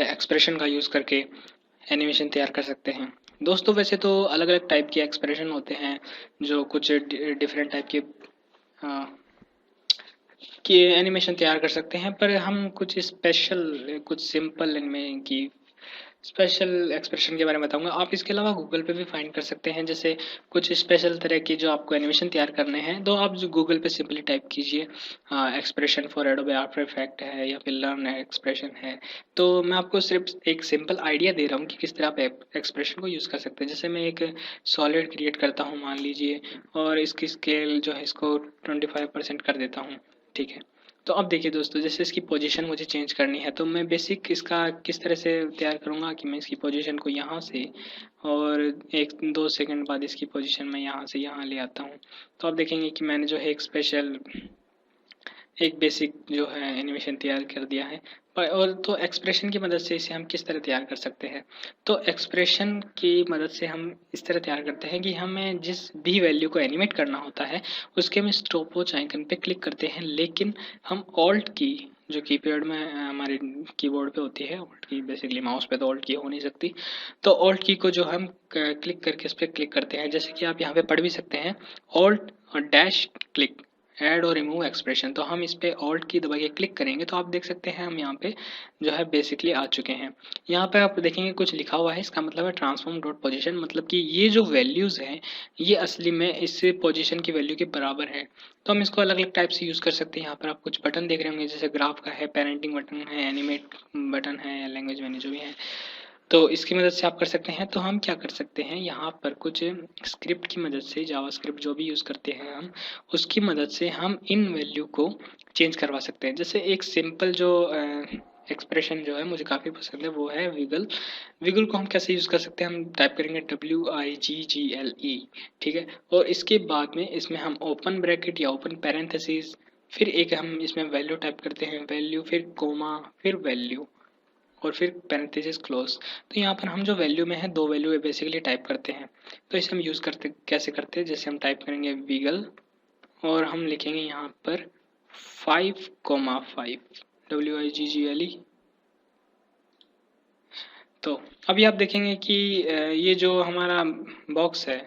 Expression का use करके animation तैयार कर सकते हैं। दोस्तों वैसे तो अलग अलग टाइप के एक्सप्रेशन होते हैं जो कुछ डिफरेंट टाइप के एनिमेशन तैयार कर सकते हैं, पर हम कुछ स्पेशल कुछ सिंपल इनमें की स्पेशल एक्सप्रेशन के बारे में बताऊंगा। आप इसके अलावा गूगल पे भी फाइंड कर सकते हैं, जैसे कुछ स्पेशल तरह की जो आपको एनिमेशन तैयार करने हैं तो आप जो गूगल पे सिंपली टाइप कीजिए expression for Adobe after effect है या फिर लर्न एक्सप्रेशन है। तो मैं आपको सिर्फ एक सिंपल आइडिया दे रहा हूँ कि किस तरह आप एक्सप्रेशन को यूज़ कर सकते हैं। जैसे मैं एक सॉलिड क्रिएट करता हूँ मान लीजिए, और इसकी स्केल जो है इसको 25% कर देता हूँ, ठीक है। तो अब देखिए दोस्तों, जैसे इसकी पोजीशन मुझे चेंज करनी है तो मैं बेसिक इसका किस तरह से तैयार करूँगा कि मैं इसकी पोजीशन को यहाँ से और 1-2 सेकंड बाद इसकी पोजीशन मैं यहाँ से यहाँ ले आता हूँ। तो आप देखेंगे कि मैंने जो है एक बेसिक जो है एनिमेशन तैयार कर दिया है। और तो एक्सप्रेशन की मदद से इसे हम किस तरह तैयार कर सकते हैं, तो एक्सप्रेशन की मदद से हम इस तरह तैयार करते हैं कि हमें जिस भी वैल्यू को एनिमेट करना होता है उसके हम स्टॉपवॉच आइकन पे क्लिक करते हैं, लेकिन हम ऑल्ट की जो कीपैड में हमारे कीबोर्ड पे होती है, ऑल्ट की बेसिकली माउस पे तो ऑल्ट की हो नहीं सकती, तो ऑल्ट की को जो हम क्लिक करके इस पर क्लिक करते हैं, जैसे कि आप यहाँ पे पढ़ भी सकते हैं ऑल्ट और डैश क्लिक ऐड और रिमूव एक्सप्रेशन। तो हम इस पे ऑल्ट की दबा के क्लिक करेंगे तो आप देख सकते हैं हम यहाँ पे जो है बेसिकली आ चुके हैं। यहाँ पे आप देखेंगे कुछ लिखा हुआ है, इसका मतलब है ट्रांसफॉर्म डॉट पोजीशन, मतलब कि ये जो वैल्यूज़ हैं ये असली में इस पोजीशन की वैल्यू के बराबर है। तो हम इसको अलग अलग टाइप से यूज़ कर सकते हैं। यहाँ पर आप कुछ बटन देख रहे होंगे, जैसे ग्राफ का है, पेरेंटिंग बटन है, एनिमेट बटन है, लैंग्वेज मेन्यू जो भी है, तो इसकी मदद से आप कर सकते हैं। तो हम क्या कर सकते हैं, यहाँ पर कुछ स्क्रिप्ट की मदद से, जावास्क्रिप्ट जो भी यूज़ करते हैं हम, उसकी मदद से हम इन वैल्यू को चेंज करवा सकते हैं। जैसे एक सिंपल जो एक्सप्रेशन जो है मुझे काफ़ी पसंद है वो है विगल। विगल को हम कैसे यूज़ कर सकते हैं, हम टाइप करेंगे WIGGLE, ठीक है। और इसके बाद में इसमें हम ओपन ब्रैकेट या ओपन पैरेंथेसिस, फिर एक हम इसमें वैल्यू टाइप करते हैं, वैल्यू, फिर कोमा, फिर वैल्यू, और फिर पैरेंथेसिस क्लोज। तो यहाँ पर हम जो वैल्यू में है दो वैल्यू बेसिकली टाइप करते हैं। तो इसे हम यूज़ करते कैसे करते हैं, जैसे हम टाइप करेंगे वीगल और हम लिखेंगे यहाँ पर 5,5 WIGGLE। तो अभी आप देखेंगे कि ये जो हमारा बॉक्स है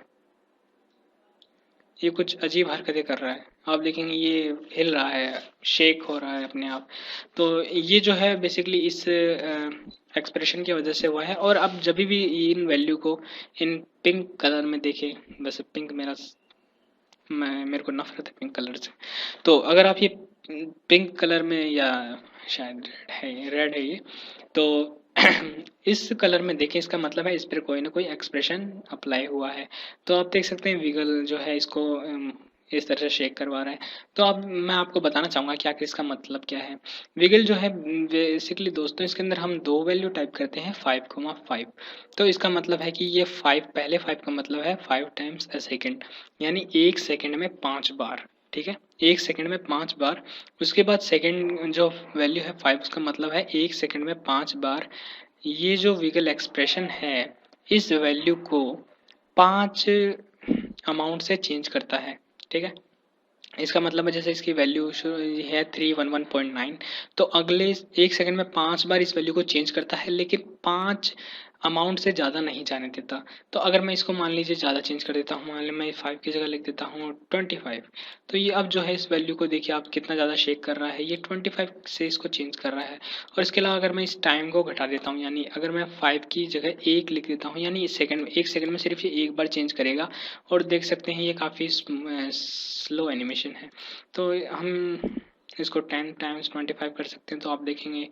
ये कुछ अजीब हरकतें कर रहा है। आप देखेंगे ये हिल रहा है, शेक हो रहा है अपने आप। तो ये जो है बेसिकली इस एक्सप्रेशन की वजह से हुआ है। और अब जब भी इन वैल्यू को इन पिंक कलर में देखें, वैसे पिंक मेरे को नफरत है पिंक कलर से, तो अगर आप ये पिंक कलर में, या शायद रेड है ये, तो इस कलर में देखें, इसका मतलब है इस पर कोई ना कोई एक्सप्रेशन अप्लाई हुआ है। तो आप देख सकते हैं विगल जो है इसको इस तरह से शेक करवा रहा है। तो अब मैं आपको बताना चाहूँगा कि आखिर इसका मतलब क्या है। विगल जो है बेसिकली दोस्तों इसके अंदर हम दो वैल्यू टाइप करते हैं 5,5। तो इसका मतलब है कि ये 5, पहले 5 का मतलब है 5 टाइम्स अ सेकेंड, यानी 1 सेकेंड में 5 बार, ठीक है। 1 सेकेंड में 5 बार। उसके बाद सेकेंड जो वैल्यू है 5, उसका मतलब है 1 सेकेंड में 5 बार ये जो विगल एक्सप्रेशन है इस वैल्यू को 5 अमाउंट से चेंज करता है, ठीक है। इसका मतलब है जैसे इसकी वैल्यू है 311.9, तो अगले 1 सेकंड में 5 बार इस वैल्यू को चेंज करता है, लेकिन 5 अमाउंट से ज़्यादा नहीं जाने देता। तो अगर मैं इसको मान लीजिए ज़्यादा चेंज कर देता हूँ, मान लीजिए मैं 5 की जगह लिख देता हूँ 25, तो ये अब जो है इस वैल्यू को देखिए आप कितना ज़्यादा शेक कर रहा है, ये 25 से इसको चेंज कर रहा है। और इसके अलावा अगर मैं इस टाइम को घटा देता हूँ, यानी अगर मैं 5 की जगह 1 लिख देता हूँ, यानी इस सेकंड में 1 सेकंड में सिर्फ ये एक बार चेंज करेगा। और देख सकते हैं ये काफ़ी स्लो एनिमेशन है। तो हम इसको 10 टाइम्स 25 कर सकते हैं, तो आप देखेंगे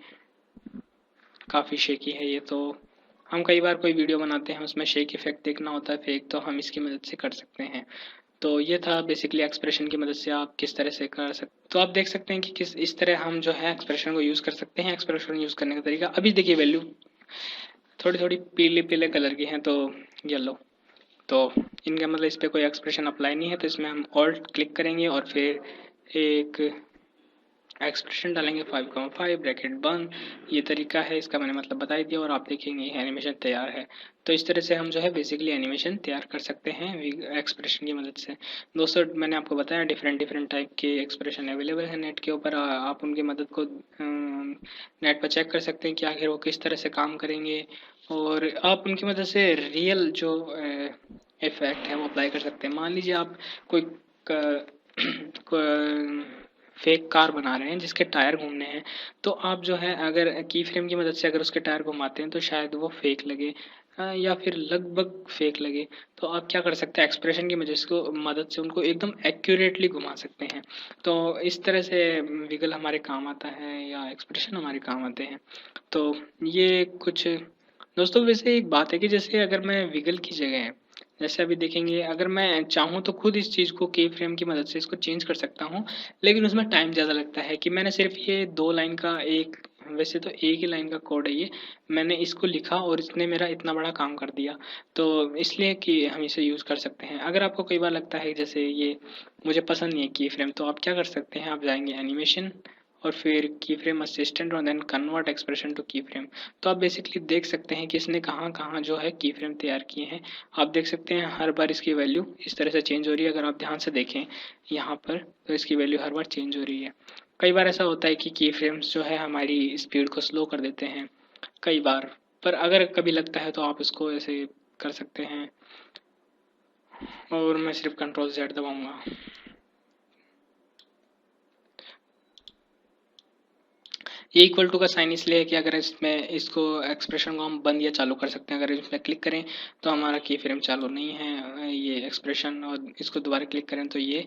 काफ़ी शेकी है ये। तो हम कई बार कोई वीडियो बनाते हैं उसमें शेक इफेक्ट देखना होता है फेक, तो हम इसकी मदद से कर सकते हैं। तो ये था बेसिकली एक्सप्रेशन की मदद से आप किस तरह से कर सकते। तो आप देख सकते हैं कि किस इस तरह हम जो है एक्सप्रेशन को यूज़ कर सकते हैं। एक्सप्रेशन यूज़ करने का तरीका अभी देखिए, वैल्यू थोड़ी थोड़ी पीले पीले कलर की हैं, तो येलो, तो इनका मतलब इस पर कोई एक्सप्रेशन अप्लाई नहीं है। तो इसमें हम ऑल्ट क्लिक करेंगे और फिर एक एक्सप्रेशन डालेंगे 5,5 ब्रैकेट बंद। ये तरीका है, इसका मैंने मतलब बता ही दिया और आप देखेंगे एनिमेशन तैयार है। तो इस तरह से हम जो है बेसिकली एनिमेशन तैयार कर सकते हैं एक्सप्रेशन की मदद से। दोस्तों मैंने आपको बताया डिफरेंट डिफरेंट टाइप के एक्सप्रेशन अवेलेबल है नेट के ऊपर, आप उनकी मदद को नेट पर चेक कर सकते हैं कि आखिर वो किस तरह से काम करेंगे, और आप उनकी मदद से रियल जो इफेक्ट है वो अप्लाई कर सकते हैं। मान लीजिए आप कोई फेक कार बना रहे हैं जिसके टायर घूमने हैं, तो आप जो है अगर की फ्रेम की मदद से अगर उसके टायर घुमाते हैं तो शायद वो फेक लगे, या फिर लगभग फेक लगे। तो आप क्या कर सकते हैं, एक्सप्रेशन की मदद से उनको एकदम एक्यूरेटली घुमा सकते हैं। तो इस तरह से विगल हमारे काम आता है या एक्सप्रेशन हमारे काम आते हैं। तो ये कुछ दोस्तों, वैसे एक बात है कि जैसे अगर मैं विगल की जगह, जैसे अभी देखेंगे अगर मैं चाहूँ तो खुद इस चीज़ को की फ्रेम की मदद से इसको चेंज कर सकता हूँ, लेकिन उसमें टाइम ज़्यादा लगता है कि मैंने सिर्फ ये 2 लाइन का एक, वैसे तो एक ही लाइन का कोड है ये, मैंने इसको लिखा और इसने मेरा इतना बड़ा काम कर दिया। तो इसलिए कि हम इसे यूज़ कर सकते हैं। अगर आपको कई बार लगता है जैसे ये मुझे पसंद नहीं है की फ्रेम, तो आप क्या कर सकते हैं, आप जाएंगे एनिमेशन और फिर की फ्रेम असिस्टेंट और देन कन्वर्ट एक्सप्रेशन टू की फ्रेम। तो आप बेसिकली देख सकते हैं कि इसने कहाँ कहाँ जो है की फ्रेम तैयार किए हैं। आप देख सकते हैं हर बार इसकी वैल्यू इस तरह से चेंज हो रही है। अगर आप ध्यान से देखें यहाँ पर तो इसकी वैल्यू हर बार चेंज हो रही है। कई बार ऐसा होता है कि की फ्रेम्स जो है हमारी स्पीड को स्लो कर देते हैं कई बार, पर अगर कभी लगता है तो आप इसको ऐसे कर सकते हैं। और मैं सिर्फ कंट्रोल Z दबाऊंगा। ये इक्वल टू का साइन इसलिए है कि अगर इसमें इसको एक्सप्रेशन को हम बंद या चालू कर सकते हैं। अगर इसमें क्लिक करें तो हमारा की फ्रेम चालू नहीं है ये एक्सप्रेशन, और इसको दोबारा क्लिक करें तो ये